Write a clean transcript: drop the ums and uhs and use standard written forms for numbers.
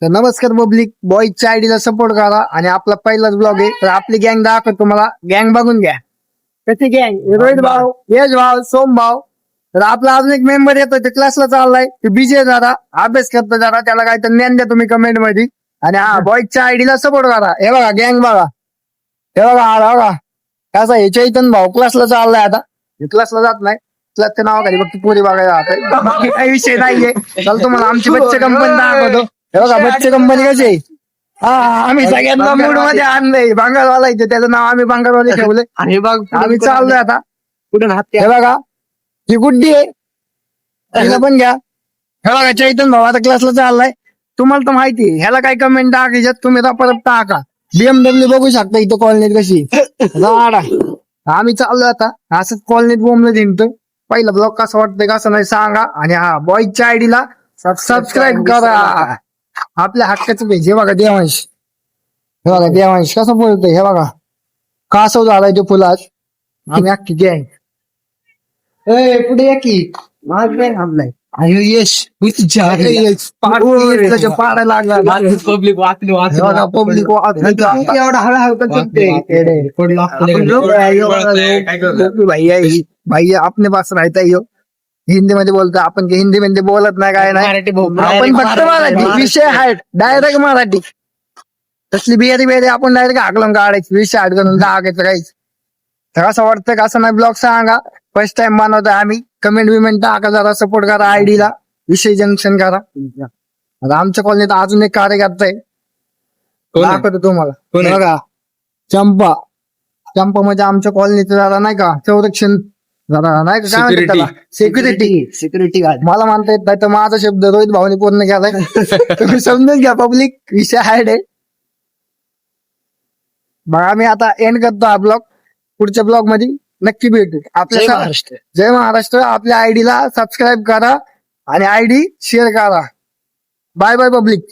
तर नमस्कार public, बॉईजच्या आयडीला support करा आणि आपला पहिलाच ब्लॉग आहे. तर आपली गँग दाखवतो तुम्हाला. गँग बघून घ्या कशी गँग. रोहित भाऊ, यश भाऊ, सोम भाऊ. तर आपला अजून एक मेंबर येतो, ते क्लासला चाललाय, ते बिझी आहे जरा, अभ्यास करतो जरा, त्याला काय तर ज्ञान द्या तुम्ही कमेंट मध्ये. आणि हा बॉईजच्या आयडीला सपोर्ट करा. हे बघा गँग बघा, हे बघा हा बघा कसा हे चैतन भाऊ क्लासला चाललाय. आता क्लासला जात नाही, क्लासच्या नावाखाली फक्त पुरी बघायला जात. बाकी काही विषय नाहीये. चल तुम्हाला आमची बच्चे कंपनी दाखवतो. हे बघा बच्चे कंपनी कशी आहे. हा आम्ही सगळ्यांना मूड मध्ये आणलंय. भांगारवाला इथे त्याचं नाव आम्ही भांगारवाले ठेवलंय. आणि बघ आम्ही चाललोय आता. कुठून हात हे बघा ही गुड्डी आहे, तिला पण घ्या. हे बघा चैतन भाऊ आता क्लासला चाललाय. तुम्हाला तर माहिती आहे, ह्याला काय कमेंट टाकायच्यात तुम्ही परत टाका. BMW बघू शकता इथं कॉलनीत कशी राडा. आम्ही चाललोय आता असंच कॉलनीत बोंबलं जिंकतो. पहिला ब्लॉग कसा वाटतंय कसं नाही सांगा. आणि हा बॉईजच्या आयडीला सबस्क्राईब करा. आपल्या हक्काचं पेज हे बघा देवांश. हे बघा देवांश कसं बोलतोय. हे बघा कासव झालाय तो फुलात. आम्ही अख्खी गँग. पुढे या की माझ नाही थांबलाय. अयो यश पाडायला लागला. पब्लिक वाचली पब्लिक एवढा हळूहळू भाई आपने पास राहता यो. हिंदी मध्ये बोलतो आपण, की हिंदी मध्ये बोलत नाही काय नाही. आपण फक्त मराठी विषय हाय डायरेक्ट मराठी. तसली बियारी आपण डायरेक्ट हाकलून काढायची. विषय हाट करून टाकायचं काहीच. तर असं वाटतं का असं नाही. ब्लॉग सांगा, फर्स्ट टाइम बनवतोय आम्ही. कमेंट विमेंट टाका, जरा सपोर्ट करा आयडीला. विषय जंक्शन करा. आता आमच्या कॉलनीत अजून एक कार्यकर्ता आहे, दाखवतो तुम्हाला. बघा चंपा. चंपा म्हणजे आमच्या कॉलनीचं जरा नाही का संरक्षण, जरा नाही का काय म्हणतात त्याला, सिक्युरिटी गार्ड. मला म्हणता येत नाही तर माझा शब्द रोहित भाऊनी पूर्ण केलाय. तुम्ही समजून घ्या पब्लिक, विषय हार्ड आहे. बघा मी आता एंड करतो हा ब्लॉग. पुढच्या ब्लॉग मध्ये नक्की भेटू. आपल्या जय महाराष्ट्र. आपल्या आयडीला सबस्क्राईब करा आणि आयडी शेअर करा. Bye bye public.